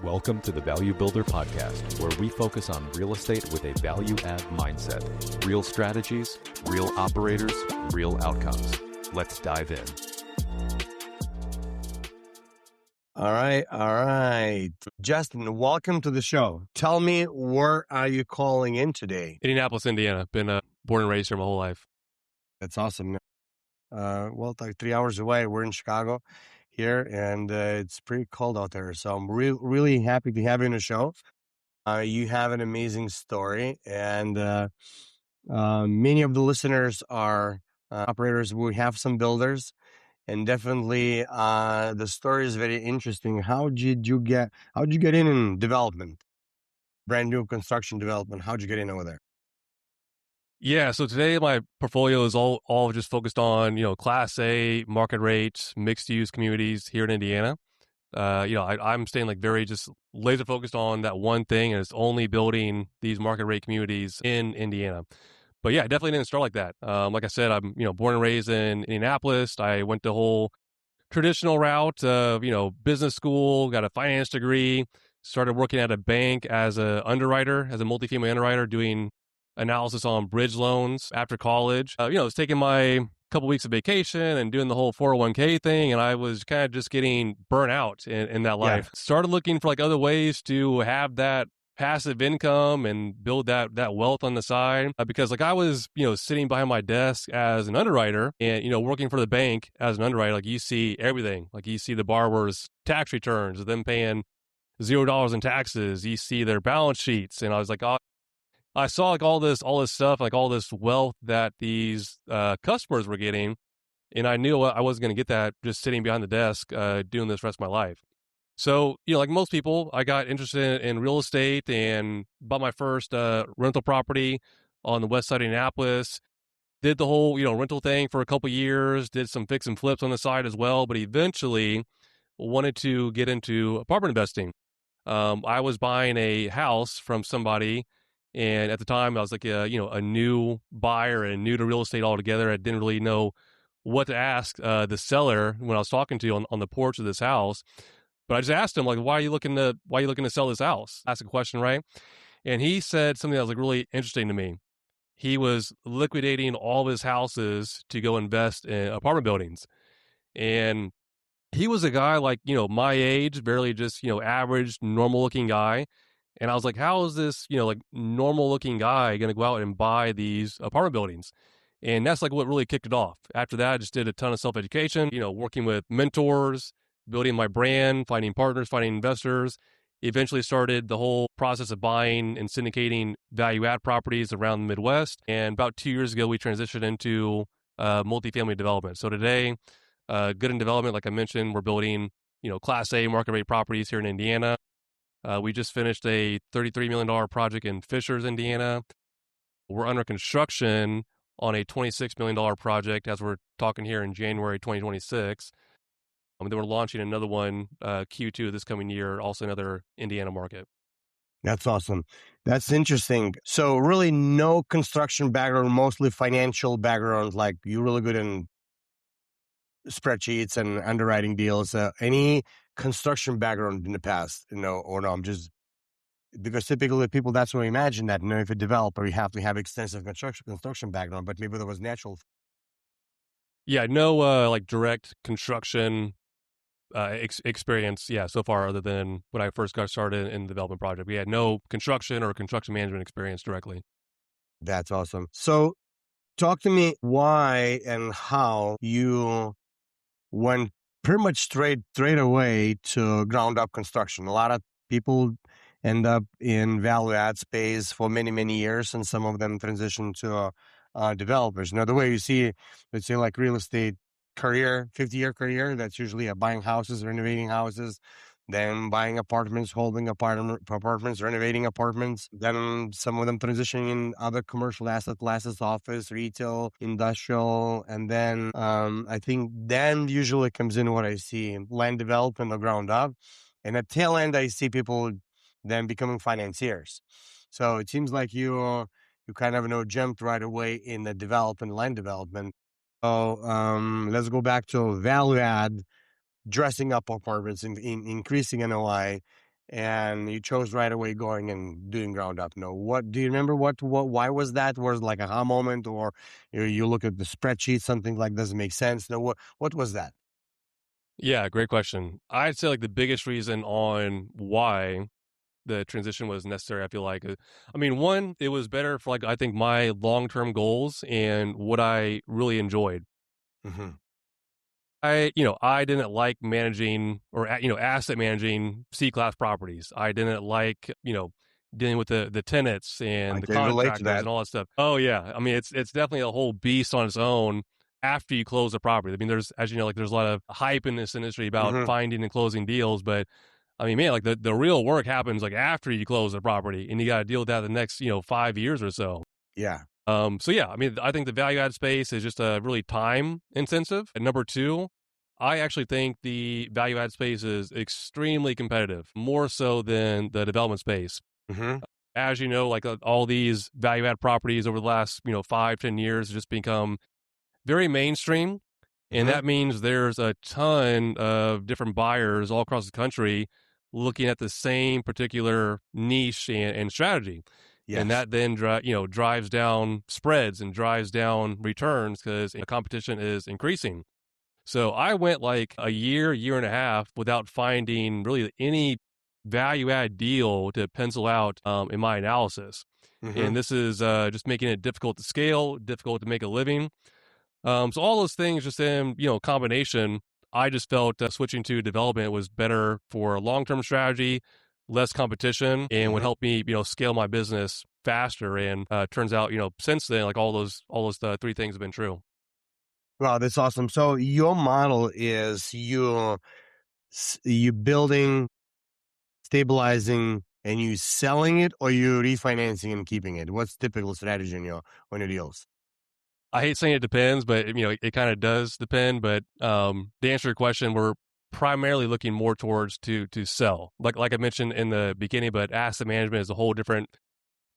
Welcome to the Value Builder Podcast, where we focus on real estate with a value-add mindset. Real strategies, real operators, real outcomes. Let's dive in. All right. Justin, welcome to the show. Tell me, where are you calling in today? Indianapolis, Indiana. Been born and raised here my whole life. That's awesome. Like 3 hours away. We're in Chicago here, and it's pretty cold out there. So I'm really happy to have you on the show. You have an amazing story, and many of the listeners are operators. We have some builders, and definitely the story is very interesting. How did you get in development, brand new construction development? How'd you get in over there? Yeah, so today my portfolio is all just focused on, Class A, market rates, mixed use communities here in Indiana. I'm staying very just laser focused on that one thing, and it's only building these market rate communities in Indiana. But yeah, I definitely didn't start like that. Like I said, I'm, born and raised in Indianapolis. I went the whole traditional route of, business school, got a finance degree, started working at a bank as a underwriter, as a multifamily underwriter, doing analysis on bridge loans after college. I was taking my couple weeks of vacation and doing the whole 401k thing, and I was kind of just getting burnt out in that life. Yeah. Started looking for other ways to have that passive income and build that wealth on the side, because I was sitting behind my desk as an underwriter and working for the bank as an underwriter. You see everything. You see the borrower's tax returns, them paying $0 in taxes. You see their balance sheets, and I was like, oh, I saw all this stuff, all this wealth that these customers were getting, and I knew I wasn't going to get that just sitting behind the desk doing this rest of my life. So, like most people, I got interested in real estate and bought my first rental property on the west side of Indianapolis. Did the whole, rental thing for a couple years, did some fix and flips on the side as well, but eventually wanted to get into apartment investing. I was buying a house from somebody, and at the time I was a new buyer and new to real estate altogether. I didn't really know what to ask the seller when I was talking to on the porch of this house. But I just asked him, why are you looking to sell this house? Ask a question, right? And he said something that was really interesting to me. He was liquidating all of his houses to go invest in apartment buildings. And he was a guy my age, barely just, average, normal looking guy. And I was like, how is this, normal looking guy going to go out and buy these apartment buildings? And that's what really kicked it off. After that, I just did a ton of self-education, working with mentors, building my brand, finding partners, finding investors. Eventually started the whole process of buying and syndicating value-add properties around the Midwest. And about 2 years ago, we transitioned into multifamily development. So today, Goodin Development, like I mentioned, we're building, Class A market rate properties here in Indiana. We just finished a $33 million project in Fishers, Indiana. We're under construction on a $26 million project as we're talking here in January 2026. Then we're launching another one Q2 this coming year, also another Indiana market. That's awesome. That's interesting. So really no construction background, mostly financial background, you're really good in spreadsheets and underwriting deals. Any construction background in the past, or no, I'm just, because typically people, that's what we imagine that, if a developer, you have to have extensive construction background, but maybe there was natural. Yeah, no direct construction experience, so far, other than when I first got started in the development project. We had no construction or construction management experience directly. That's awesome. So talk to me why and how you went pretty much straight away to ground up construction. A lot of people end up in value add space for many, many years, and some of them transition to developers. The way you see, let's say real estate career, 50-year career, that's usually buying houses, renovating houses, then buying apartments, holding apartments, renovating apartments. Then some of them transitioning in other commercial asset classes, office, retail, industrial. And then I think then usually comes in what I see, land development or ground up. And at tail end, I see people then becoming financiers. So it seems like you kind of jumped right away in the development, land development. So let's go back to value add, dressing up apartments, in increasing NOI. and you chose right away going and doing ground up. No, what do you remember? What? Why was that? Was it like a aha moment, or you look at the spreadsheet, something like doesn't make sense? No, what was that? Yeah, great question. I'd say like the biggest reason on why the transition was necessary, I feel like, I mean, one, it was better for like I think my long term goals and what I really enjoyed. Hmm. I didn't like managing or asset managing C class properties. I didn't like dealing with the tenants I and the can relate to contractors that. and all that stuff. Oh yeah, I mean it's definitely a whole beast on its own after you close the property. I mean, there's, as you know, like there's a lot of hype in this industry about Hmm. finding and closing deals, but I mean, man, like the real work happens like after you close the property, and you got to deal with that the next 5 years or so. Yeah. So yeah, I mean, I think the value add space is just really time intensive. And number two, I actually think the value add space is extremely competitive, more so than the development space. Hmm. As you know, like all these value add properties over the last 5-10 years just become very mainstream, and Hmm. that means there's a ton of different buyers all across the country looking at the same particular niche and strategy. And Yes. that then drives down spreads and drives down returns because the competition is increasing. So I went like a year and a half without finding really any value add deal to pencil out in my analysis. Hmm. And this is just making it difficult to scale, difficult to make a living. So all those things just in, combination, I just felt switching to development was better for a long-term strategy, less competition, and would Hmm. help me, scale my business faster. And turns out, since then, like all those three things have been true. Wow, that's awesome. So your model is you building, stabilizing, and you selling it, or you refinancing and keeping it? What's typical strategy in your on your deals? I hate saying it depends, but it kind of does depend. But to answer your question, we're primarily looking more towards to sell, like I mentioned in the beginning. But asset management is a whole different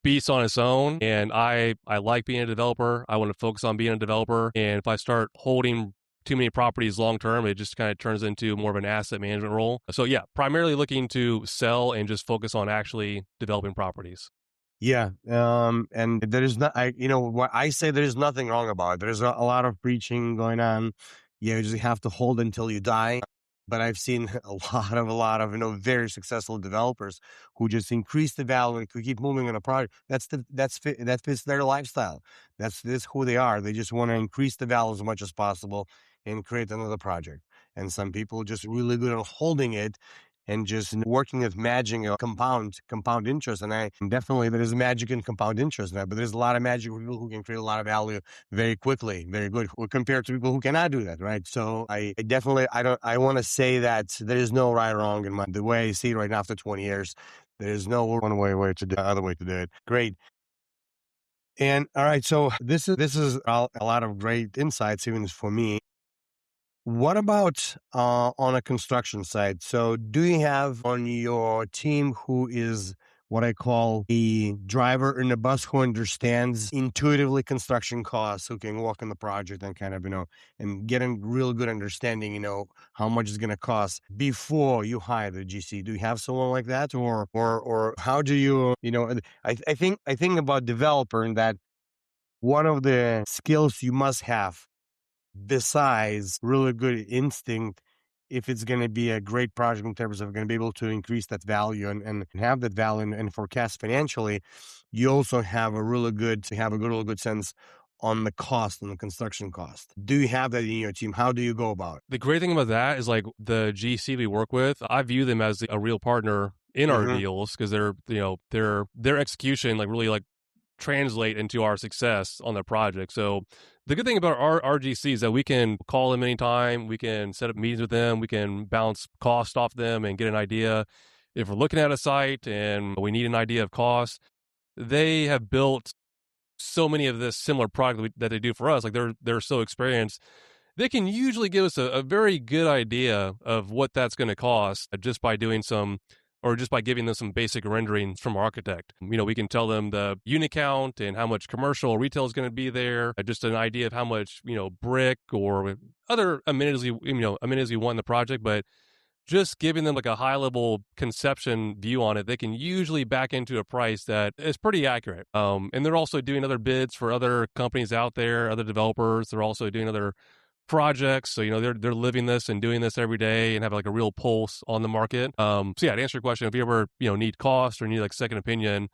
beast on its own, and I like being a developer. I want to focus on being a developer, and if I start holding too many properties long term, it just kind of turns into more of an asset management role. So yeah, primarily looking to sell and just focus on actually developing properties. Yeah, and there is not. What I say. There is nothing wrong about it. There's a lot of preaching going on. Yeah, you just have to hold until you die. But I've seen a lot of very successful developers who just increase the value and could keep moving on a project. That fits their lifestyle. That's who they are. They just want to increase the value as much as possible and create another project. And some people just really good at holding it and just working with magic compound interest. And I definitely there is magic in compound interest in that, but there's a lot of magic for people who can create a lot of value very quickly, very good, compared to people who cannot do that, right? So I definitely I want to say that there is no right or wrong in the way I see it right now after 20 years. There is no one way to do other way to do it. Great. And all right, so this is a lot of great insights even for me. What about on a construction site? So, do you have on your team who is what I call the driver in the bus who understands intuitively construction costs, who can walk in the project and kind of, and get a real good understanding, how much it's going to cost before you hire the GC? Do you have someone like that, or how do you, I think about developer and that one of the skills you must have besides really good instinct, if it's going to be a great project in terms of going to be able to increase that value and have that value and forecast financially, you also have a really good sense on the cost and the construction cost. Do you have that in your team? How do you go about it? The great thing about that is like the GC we work with, I view them as a real partner in our Mm-hmm. deals because their execution like really like translate into our success on the project. So the good thing about our RGC is that we can call them anytime, we can set up meetings with them, we can bounce cost off them and get an idea. If we're looking at a site and we need an idea of cost, they have built so many of this similar product that they do for us. Like they're so experienced, they can usually give us a very good idea of what that's going to cost just by doing some or just by giving them some basic renderings from our architect. We can tell them the unit count and how much commercial or retail is going to be there, just an idea of how much, brick or other amenities, amenities we want in the project. But just giving them like a high level conception view on it, they can usually back into a price that is pretty accurate. And they're also doing other bids for other companies out there, other developers. They're also doing other projects. So, they're living this and doing this every day and have like a real pulse on the market. So yeah, to answer your question, if you ever, need cost or need like second opinion,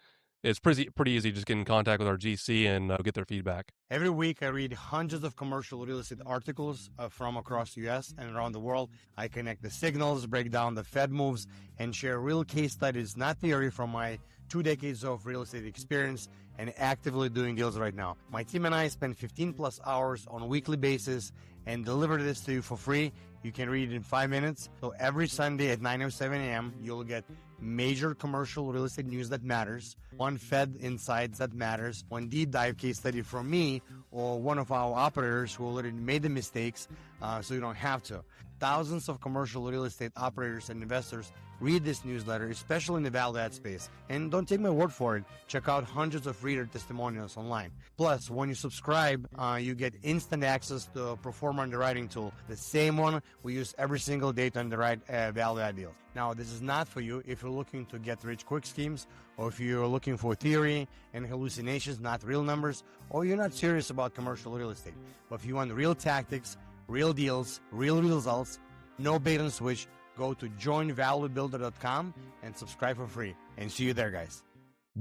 it's pretty easy. Just get in contact with our GC and get their feedback. Every week, I read hundreds of commercial real estate articles from across the U.S. and around the world. I connect the signals, break down the Fed moves, and share real case studies, not theory, from my 2 decades of real estate experience and actively doing deals right now. My team and I spend 15 plus hours on a weekly basis and deliver this to you for free. You can read it in 5 minutes. So every Sunday at 9:07 a.m., you'll get major commercial real estate news that matters, one Fed insights that matters, one deep dive case study from me or one of our operators who already made the mistakes, so you don't have to. Thousands of commercial real estate operators and investors read this newsletter, especially in the value add space. And don't take my word for it. Check out hundreds of reader testimonials online. Plus, when you subscribe, you get instant access to a Perform underwriting tool, the same one we use every single day to underwrite value add deals. Now, this is not for you if you're looking to get rich quick schemes, or if you're looking for theory and hallucinations, not real numbers, or you're not serious about commercial real estate. But if you want real tactics, real deals, real results, no bait and switch, go to joinvaluebuilder.com and subscribe for free. And see you there, guys.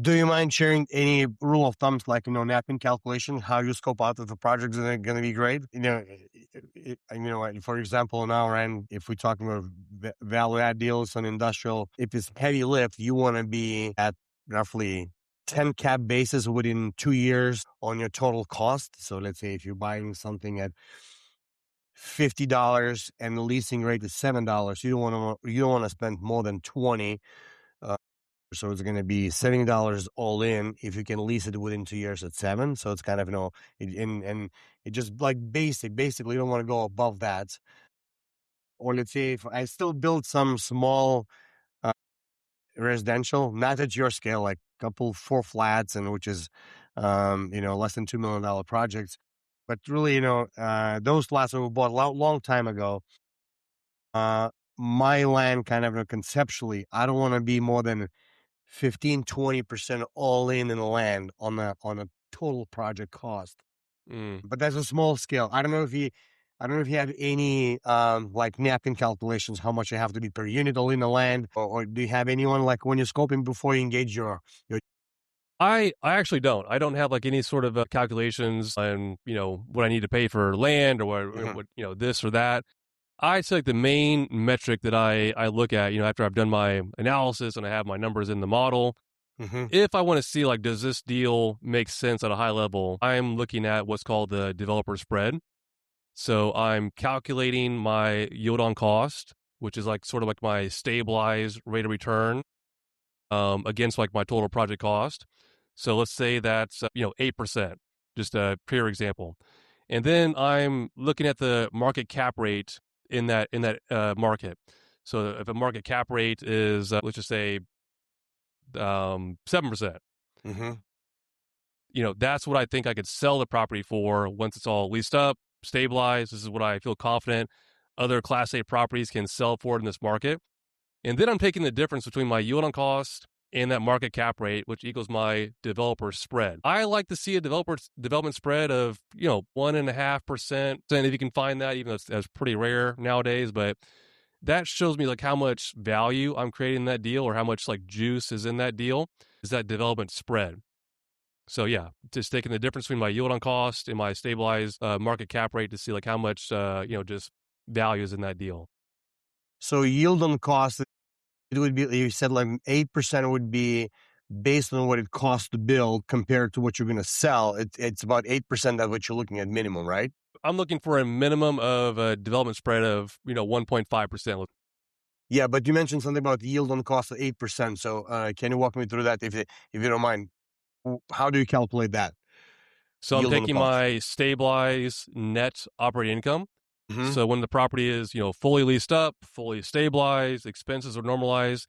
Do you mind sharing any rule of thumbs, like, napkin calculation, how you scope out if the projects are going to be great? For example, now, Ryan, if we're talking about value add deals on industrial, if it's heavy lift, you want to be at roughly 10 cap basis within 2 years on your total cost. So let's say if you're buying something at $50 and the leasing rate is $7, you don't want to spend more than 20. So it's going to be $70 all in if you can lease it within 2 years at $7. So it's kind of, and it just like basically you don't want to go above that. Or let's say if I still build some small residential, not at your scale, like couple 4 flats, and which is, less than $2 million projects. But really, those flats were bought a long time ago. My land kind of conceptually, I don't want to be more than 15-20% all in the land on a total project cost. But that's a small scale. I don't know if you have any like napkin calculations, how much you have to be per unit all in the land, or do you have anyone like when you're scoping before you engage your I actually don't. I don't have like any sort of calculations on, what I need to pay for land or what this or that. I'd say like the main metric that I look at, after I've done my analysis and I have my numbers in the model, if I want to see like, does this deal make sense at a high level, I'm looking at what's called the developer spread. So I'm calculating my yield on cost, which is like sort of like my stabilized rate of return against like my total project cost. So let's say that's 8%, just a pure example. And then I'm looking at the market cap rate in that market. So if a market cap rate is let's just say 7%, that's what I think I could sell the property for once it's all leased up, stabilized. This is what I feel confident other Class A properties can sell for in this market. And then I'm taking the difference between my yield on cost and that market cap rate, which equals my developer spread. I like to see a development spread of 1.5%. And if you can find that, even though that's pretty rare nowadays, but that shows me like how much value I'm creating in that deal, or how much like juice is in that deal, is that development spread. So yeah, just taking the difference between my yield on cost and my stabilized market cap rate to see like how much just value is in that deal. So yield on cost, it would be, you said like 8% would be based on what it costs to build compared to what you're going to sell. It's about 8% of what you're looking at minimum, right? I'm looking for a minimum of a development spread of 1.5%. Yeah, but you mentioned something about yield on cost of 8%. So can you walk me through that if you don't mind? How do you calculate that? So I'm taking my stabilized net operating income. So when the property is, fully leased up, fully stabilized, expenses are normalized,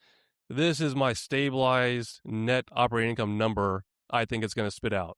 this is my stabilized net operating income number I think it's going to spit out.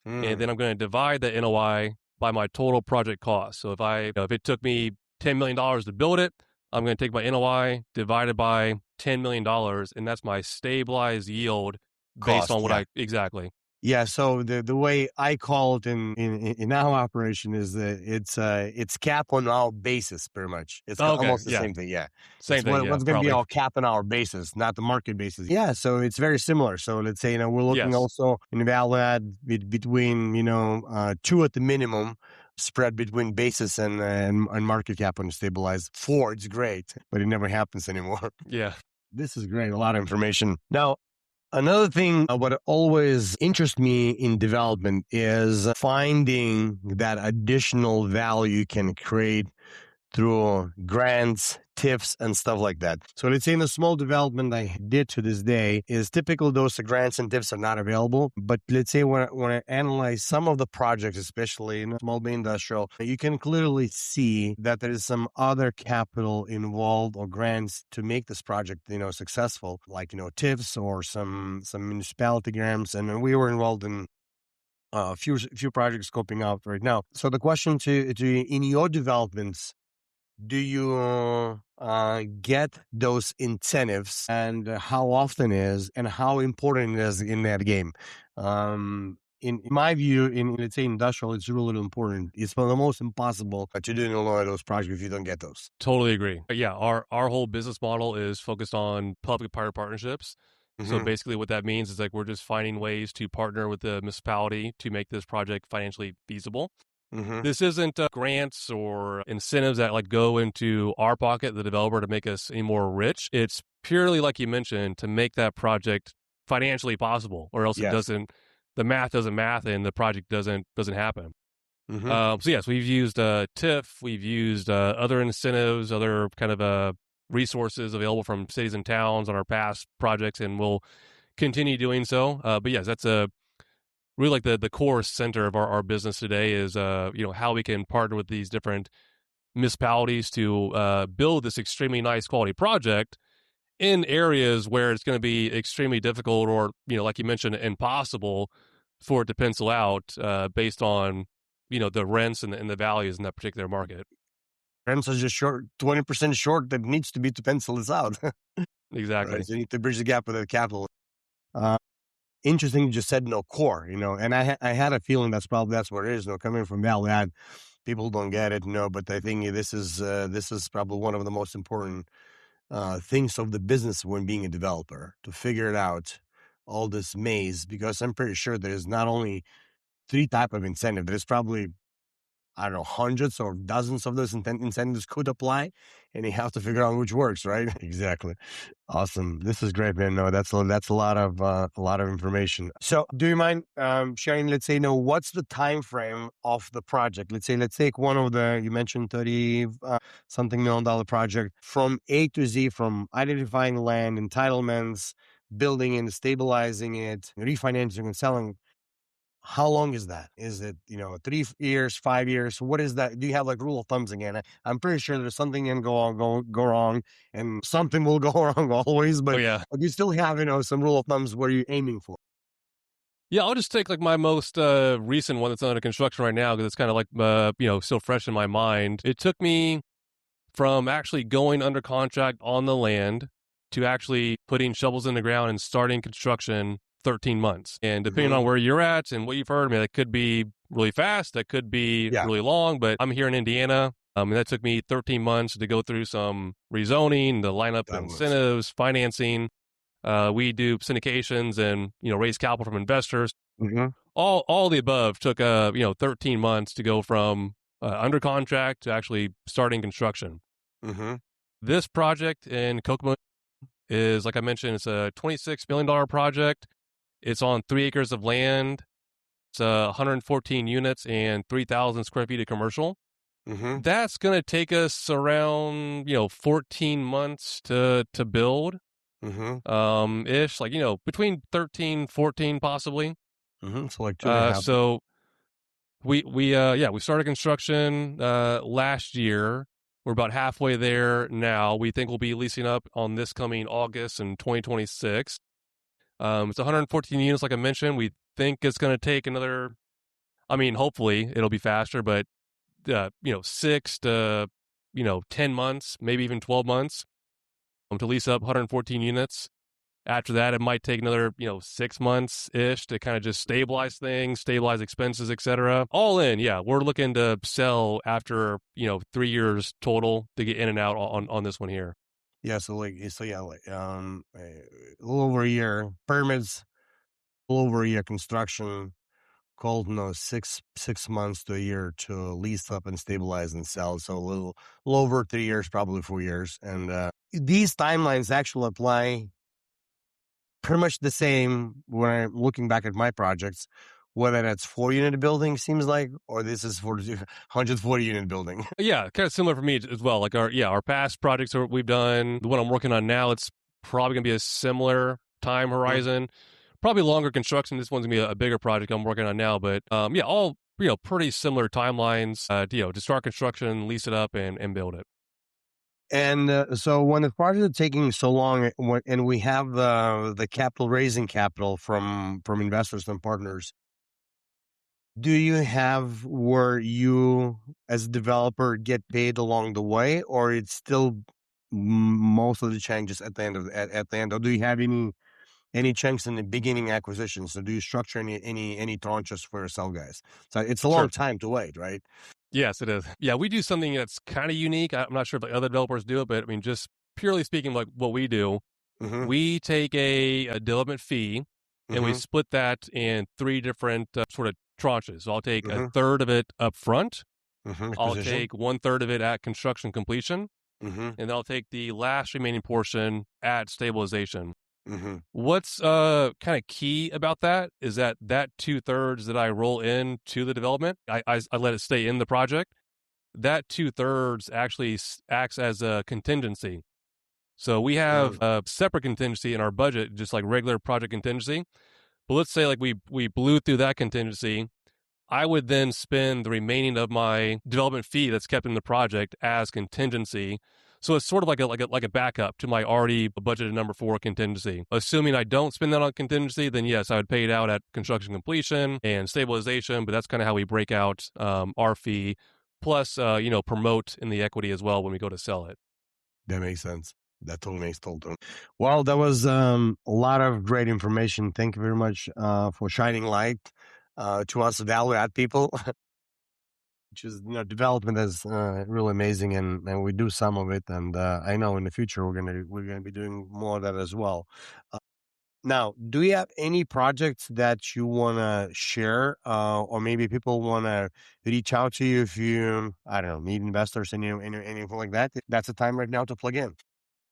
And then I'm going to divide the NOI by my total project cost. So if it took me $10 million to build it, I'm going to take my NOI divided by $10 million, and that's my stabilized yield based Cost, on what yeah. exactly. Yeah, so the way I call it in our operation is that it's cap on our basis, pretty much. It's Oh, okay, almost the yeah, same thing. Yeah, same it's thing, yeah, what's going to be probably. our cap on our basis, not the market basis. Yeah, so it's very similar. So let's say we're looking Yes, also in value add between 2 at the minimum spread between basis and market cap on stabilized. 4, it's great, but it never happens anymore. yeah. This is great. A lot of information. Now, another thing, what always interests me in development is finding that additional value you can create through grants, tips, and stuff like that. So let's say in the small development I did to this day is typical those grants and tips are not available. But let's say when I analyze some of the projects, especially in small bay industrial, you can clearly see that there is some other capital involved or grants to make this project, successful, like, tips or some municipality grants. And we were involved in a few projects scoping out right now. So the question to in your developments, do you get those incentives, and how often is and how important it is in that game? In my view, in let's say industrial, it's really important. It's almost impossible to do in a lot of those projects if you don't get those. Totally agree. But yeah, our whole business model is focused on public-private partnerships. So Mm-hmm. basically what that means is like we're just finding ways to partner with the municipality to make this project financially feasible. Mm-hmm. This isn't grants or incentives that like go into our pocket, the developer, to make us any more rich. It's purely, like you mentioned, to make that project financially possible, or else it Yes. doesn't, the math doesn't math and the project doesn't happen. Mm-hmm. So yes, we've used TIF, we've used other incentives, other kind of resources available from cities and towns on our past projects, and we'll continue doing so. But yes, that's really like the core center of our business today is how we can partner with these different municipalities to build this extremely nice quality project in areas where it's going to be extremely difficult or like you mentioned, impossible for it to pencil out based on the rents and the values in that particular market. Rents are just short, 20% short that needs to be to pencil this out. Exactly. Right. So you need to bridge the gap with the capital. Uh, Interesting you just said no core, and I had a feeling that's what it is, coming from value add, people don't get it, but I think this is probably one of the most important things of the business when being a developer, to figure it out, all this maze, because I'm pretty sure there's not only 3 type of incentive, there's probably, I don't know, hundreds or dozens of those incentives could apply, and you have to figure out which works, right? Exactly. Awesome. This is great, man. No, that's a lot of information. So, do you mind sharing? Let's say, what's the time frame of the project? Let's take one of the, you mentioned 30 something $1 million project, from A to Z, from identifying land, entitlements, building and stabilizing it, refinancing and selling. How long is that? Is it 3 years, 5 years? What is that? Do you have like rule of thumbs again? I'm pretty sure there's something can go wrong, and something will go wrong always. Oh But yeah. you still have some rule of thumbs. What are you aiming for? Yeah, I'll just take like my most recent one that's under construction right now because it's kind of like still fresh in my mind. It took me from actually going under contract on the land to actually putting shovels in the ground and starting construction 13 months. And depending Mm-hmm. on where you're at and what you've heard, I mean, that could be really fast, that could be Yeah. really long, but I'm here in Indiana. And that took me 13 months to go through some rezoning, to line up That was. incentives, financing. We do syndications and raise capital from investors. Mm-hmm. All the above took 13 months to go from under contract to actually starting construction. Mm-hmm. This project in Kokomo is, like I mentioned, it's a $26 million project. It's on 3 acres of land. It's 114 units and 3,000 square feet of commercial. Mm-hmm. That's going to take us around 14 months to build. Mm-hmm. Ish, like between 13, 14 possibly. Mm-hmm. So like 2.5. So we started construction last year. We're about halfway there now. We think we'll be leasing up on this coming August in 2026. It's 114 units, like I mentioned. We think it's going to take another, hopefully it'll be faster, but 6 to 10 months, maybe even 12 months to lease up 114 units. After that, it might take another, 6 months-ish to kind of just stabilize things, stabilize expenses, etc. All in, yeah, we're looking to sell after, 3 years total to get in and out on this one here. Yeah, a little over a year permits, a little over a year construction, called 6 months to a year to lease up and stabilize and sell. So a little over 3 years, probably 4 years. And these timelines actually apply pretty much the same when I'm looking back at my projects, whether that's 4-unit building seems like, or this is for 140-unit building. Yeah, kind of similar for me as well. Like our past projects that we've done, the one I'm working on now, it's probably going to be a similar time horizon. Probably longer construction. This one's going to be a bigger project I'm working on now, but all pretty similar timelines. To start construction, lease it up, and build it. And so when the project is taking so long, and we have the raising capital from investors and partners, do you have where you as a developer get paid along the way, or it's still most of the changes at the end at the end? Or do you have any chunks in the beginning acquisition? So do you structure any tranches for yourself, guys? So it's a long time to wait, right? Yes, it is. Yeah, we do something that's kind of unique. I'm not sure if other developers do it, but I mean, just purely speaking, like what we do, we take a development fee and we split that in 3 different sort of tranches. So I'll take a third of it up front. I'll take 1/3 of it at construction completion, and then I'll take the last remaining portion at stabilization. What's kind of key about that is that 2/3 that I roll into the development, I let it stay in the project. That 2/3 actually acts as a contingency. So we have a separate contingency in our budget, just like regular project contingency. But let's say like we blew through that contingency, I would then spend the remaining of my development fee that's kept in the project as contingency. So it's sort of like a backup to my already budgeted number 4 contingency. Assuming I don't spend that on contingency, then yes, I would pay it out at construction completion and stabilization. But that's kind of how we break out our fee, plus promote in the equity as well when we go to sell it. That makes sense. That totally makes total. Well, that was a lot of great information. Thank you very much for shining light to us value add people. Which is, development is really amazing, and we do some of it, and I know in the future we're gonna be doing more of that as well. Now, do you have any projects that you wanna share, or maybe people wanna reach out to you if you, I don't know, need investors and anything like that? That's the time right now to plug in.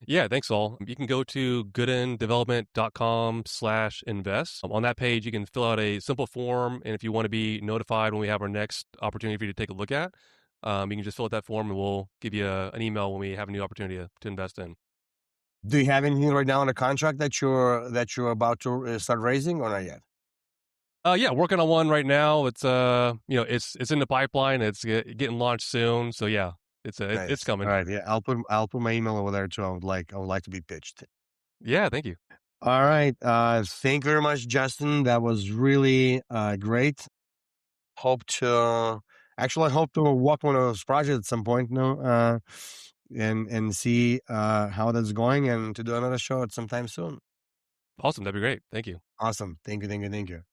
Yeah, thanks, Saul. You can go to goodindevelopment.com/invest. On that page, you can fill out a simple form, and if you want to be notified when we have our next opportunity for you to take a look at, you can just fill out that form, and we'll give you an email when we have a new opportunity to invest in. Do you have anything right now in a contract that you're about to start raising, or not yet? Yeah, working on one right now. It's it's in the pipeline. It's getting launched soon. So yeah. It's Nice. it's coming. All right, yeah, I'll put my email over there too. I would like to be pitched. Yeah, thank you. All right, thank you very much, Justin. That was really great. Hope to walk one of those projects at some point, and see how that's going, and to do another show at some time soon. Awesome. That'd be great. Thank you. Awesome. Thank you.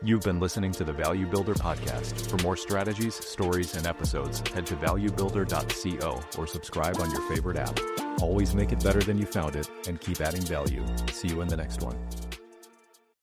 You've been listening to the Value Builder Podcast. For more strategies, stories, and episodes, head to valuebuilder.co or subscribe on your favorite app. Always make it better than you found it and keep adding value. See you in the next one.